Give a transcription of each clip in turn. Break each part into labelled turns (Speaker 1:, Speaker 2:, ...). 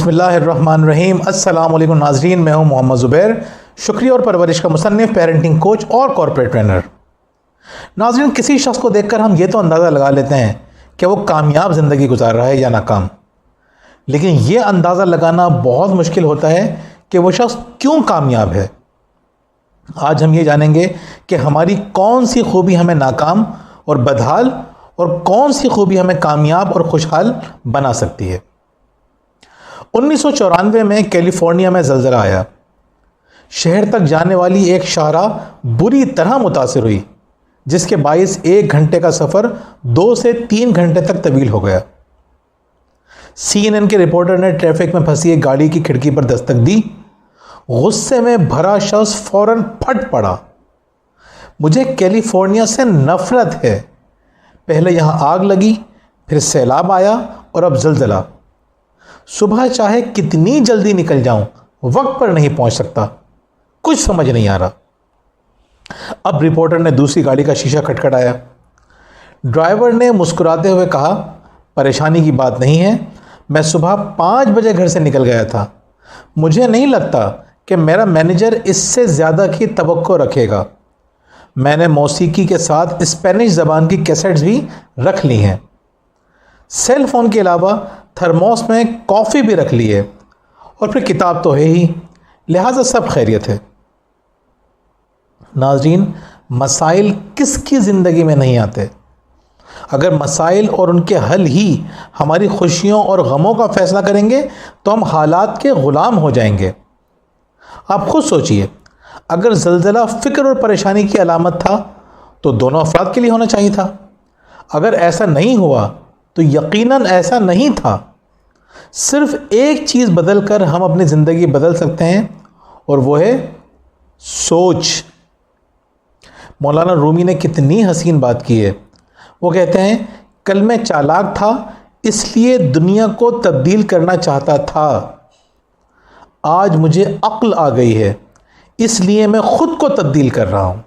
Speaker 1: بسم اللہ الرحمن الرحیم۔ السلام علیکم ناظرین، میں ہوں محمد زبیر، شکریہ اور پرورش کا مصنف، پیرنٹنگ کوچ اور کارپوریٹ ٹرینر۔ ناظرین، کسی شخص کو دیکھ کر ہم یہ تو اندازہ لگا لیتے ہیں کہ وہ کامیاب زندگی گزار رہا ہے یا ناکام، لیکن یہ اندازہ لگانا بہت مشکل ہوتا ہے کہ وہ شخص کیوں کامیاب ہے۔ آج ہم یہ جانیں گے کہ ہماری کون سی خوبی ہمیں ناکام اور بدحال اور کون سی خوبی ہمیں کامیاب اور خوشحال بنا سکتی ہے۔ 1994 میں کیلیفورنیا میں زلزلہ آیا۔ شہر تک جانے والی ایک شاہراہ بری طرح متاثر ہوئی، جس کے باعث 1 گھنٹے کا سفر 2 سے 3 گھنٹے تک طویل ہو گیا۔ CNN کے رپورٹر نے ٹریفک میں پھنسی ایک گاڑی کی کھڑکی پر دستک دی۔ غصے میں بھرا شخص فوراً پھٹ پڑا۔ مجھے کیلیفورنیا سے نفرت ہے۔ پہلے یہاں آگ لگی، پھر سیلاب آیا اور اب زلزلہ۔ صبح چاہے کتنی جلدی نکل جاؤں، وقت پر نہیں پہنچ سکتا۔ کچھ سمجھ نہیں آ رہا۔ اب رپورٹر نے دوسری گاڑی کا شیشہ کھٹکھٹایا۔ ڈرائیور نے مسکراتے ہوئے کہا، پریشانی کی بات نہیں ہے، میں صبح 5 بجے گھر سے نکل گیا تھا۔ مجھے نہیں لگتا کہ میرا مینیجر اس سے زیادہ کی توقع رکھے گا۔ میں نے موسیقی کے ساتھ اسپینش زبان کی کیسٹس بھی رکھ لی ہیں۔ سیل فون کے علاوہ تھرموس میں کافی بھی رکھ لی ہے، اور پھر کتاب تو ہے ہی، لہٰذا سب خیریت ہے۔ ناظرین، مسائل کس کی زندگی میں نہیں آتے؟ اگر مسائل اور ان کے حل ہی ہماری خوشیوں اور غموں کا فیصلہ کریں گے تو ہم حالات کے غلام ہو جائیں گے۔ آپ خود سوچئے، اگر زلزلہ فکر اور پریشانی کی علامت تھا تو دونوں افراد کے لیے ہونا چاہیے تھا۔ اگر ایسا نہیں ہوا تو یقیناً ایسا نہیں تھا۔ صرف ایک چیز بدل کر ہم اپنی زندگی بدل سکتے ہیں، اور وہ ہے سوچ۔ مولانا رومی نے کتنی حسین بات کی ہے۔ وہ کہتے ہیں، کل میں چالاک تھا، اس لیے دنیا کو تبدیل کرنا چاہتا تھا۔ آج مجھے عقل آ گئی ہے، اس لیے میں خود کو تبدیل کر رہا ہوں۔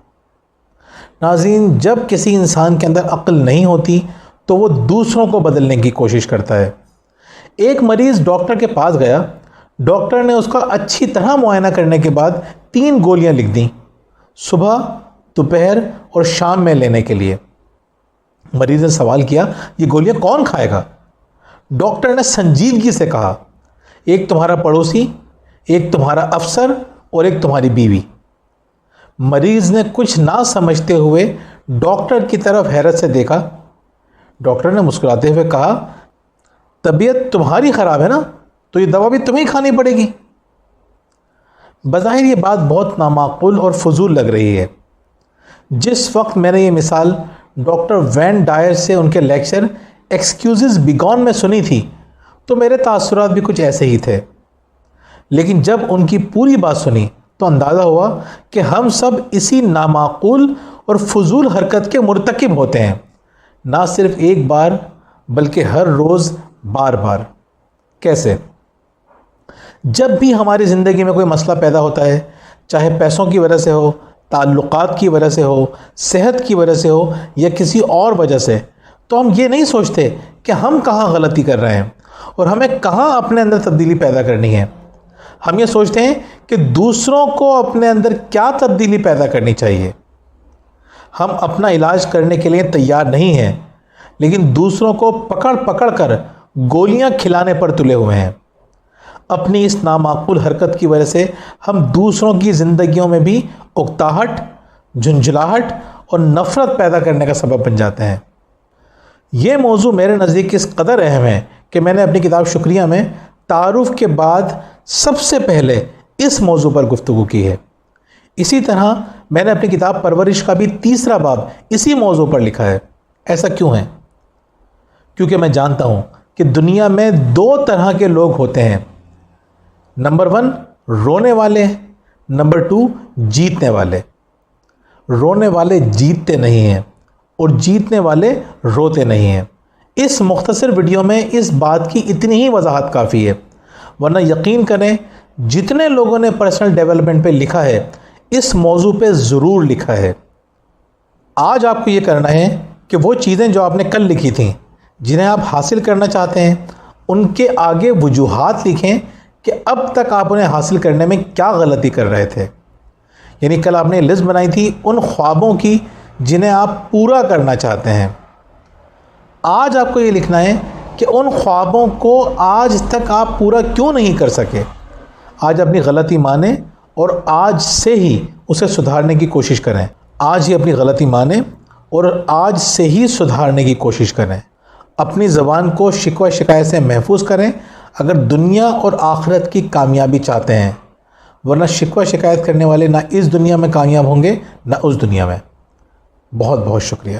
Speaker 1: ناظرین، جب کسی انسان کے اندر عقل نہیں ہوتی تو وہ دوسروں کو بدلنے کی کوشش کرتا ہے۔ ایک مریض ڈاکٹر کے پاس گیا۔ ڈاکٹر نے اس کا اچھی طرح معائنہ کرنے کے بعد 3 گولیاں لکھ دیں، صبح، دوپہر اور شام میں لینے کے لیے۔ مریض نے سوال کیا، یہ گولیاں کون کھائے گا؟ ڈاکٹر نے سنجیدگی سے کہا، ایک تمہارا پڑوسی، ایک تمہارا افسر اور ایک تمہاری بیوی۔ مریض نے کچھ نہ سمجھتے ہوئے ڈاکٹر کی طرف حیرت سے دیکھا۔ ڈاکٹر نے مسکراتے ہوئے کہا، طبیعت تمہاری خراب ہے نا، تو یہ دوا بھی تمہیں کھانی پڑے گی۔ بظاہر یہ بات بہت نامعقول اور فضول لگ رہی ہے۔ جس وقت میں نے یہ مثال ڈاکٹر وین ڈائر سے ان کے لیکچر ایکسکیوزز بیگون میں سنی تھی تو میرے تاثرات بھی کچھ ایسے ہی تھے، لیکن جب ان کی پوری بات سنی تو اندازہ ہوا کہ ہم سب اسی نامعقول اور فضول حرکت کے مرتکب ہوتے ہیں، نہ صرف ایک بار بلکہ ہر روز بار بار۔ کیسے؟ جب بھی ہماری زندگی میں کوئی مسئلہ پیدا ہوتا ہے، چاہے پیسوں کی وجہ سے ہو، تعلقات کی وجہ سے ہو، صحت کی وجہ سے ہو یا کسی اور وجہ سے، تو ہم یہ نہیں سوچتے کہ ہم کہاں غلطی کر رہے ہیں اور ہمیں کہاں اپنے اندر تبدیلی پیدا کرنی ہے۔ ہم یہ سوچتے ہیں کہ دوسروں کو اپنے اندر کیا تبدیلی پیدا کرنی چاہیے۔ ہم اپنا علاج کرنے کے لیے تیار نہیں ہیں، لیکن دوسروں کو پکڑ پکڑ کر گولیاں کھلانے پر تلے ہوئے ہیں۔ اپنی اس نامعقول حرکت کی وجہ سے ہم دوسروں کی زندگیوں میں بھی اکتاہٹ، جھنجھلاہٹ اور نفرت پیدا کرنے کا سبب بن جاتے ہیں۔ یہ موضوع میرے نزدیک اس قدر اہم ہے کہ میں نے اپنی کتاب شکریہ میں تعارف کے بعد سب سے پہلے اس موضوع پر گفتگو کی ہے۔ اسی طرح میں نے اپنی کتاب پرورش کا بھی 3 باب اسی موضوع پر لکھا ہے۔ ایسا کیوں ہے؟ کیونکہ میں جانتا ہوں کہ دنیا میں 2 طرح کے لوگ ہوتے ہیں۔ نمبر 1 رونے والے، نمبر 2 جیتنے والے۔ رونے والے جیتتے نہیں ہیں اور جیتنے والے روتے نہیں ہیں۔ اس مختصر ویڈیو میں اس بات کی اتنی ہی وضاحت کافی ہے، ورنہ یقین کریں جتنے لوگوں نے پرسنل ڈیولپمنٹ پہ لکھا ہے اس موضوع پہ ضرور لکھا ہے۔ آج آپ کو یہ کرنا ہے کہ وہ چیزیں جو آپ نے کل لکھی تھیں، جنہیں آپ حاصل کرنا چاہتے ہیں، ان کے آگے وجوہات لکھیں کہ اب تک آپ انہیں حاصل کرنے میں کیا غلطی کر رہے تھے. یعنی کل آپ نے لسٹ بنائی تھی ان خوابوں کی جنہیں آپ پورا کرنا چاہتے ہیں. آج آپ کو یہ لکھنا ہے کہ ان خوابوں کو آج تک آپ پورا کیوں نہیں کر سکے. آج اپنی غلطی مانیں اور آج سے ہی اسے سدھارنے کی کوشش کریں. آج ہی اپنی غلطی مانیں اور آج سے ہی سدھارنے کی کوشش کریں. اپنی زبان کو شکوہ شکایت سے محفوظ کریں اگر دنیا اور آخرت کی کامیابی چاہتے ہیں، ورنہ شکوہ شکایت کرنے والے نہ اس دنیا میں کامیاب ہوں گے نہ اس دنیا میں. بہت بہت شکریہ.